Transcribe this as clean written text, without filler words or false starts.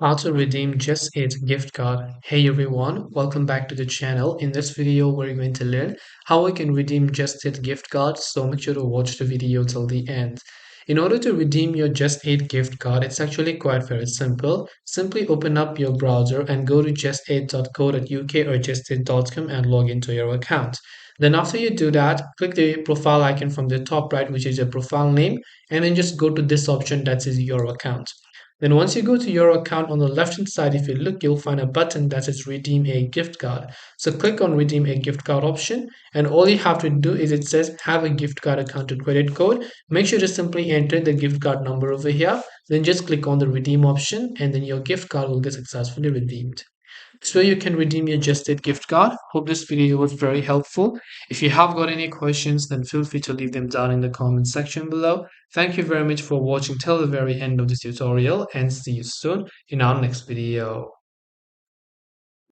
How to redeem Just Eat gift card. Hey everyone, welcome back to the channel. In this video, we're going to learn how we can redeem Just Eat gift card. So make sure to watch the video till the end. In order to redeem your Just Eat gift card, it's actually quite very simple. Simply open up your browser and go to justeat.co.uk or justeat.com and log into your account. Then after you do that, click the profile icon from the top right, which is your profile name, and then just go to this option that says your account. Then once you go to your account on the left hand side, if you look, you'll find a button that says redeem a gift card. So click on redeem a gift card option, and all you have to do is it says have a gift card account to credit code. Make sure to simply enter the gift card number over here. Then just click on the redeem option, and then your gift card will get successfully redeemed. So you can redeem your Just Eat gift card. Hope this video was very helpful. If you have got any questions, then feel free to leave them down in the comment section below. Thank you very much for watching till the very end of this tutorial, and see you soon in our next video.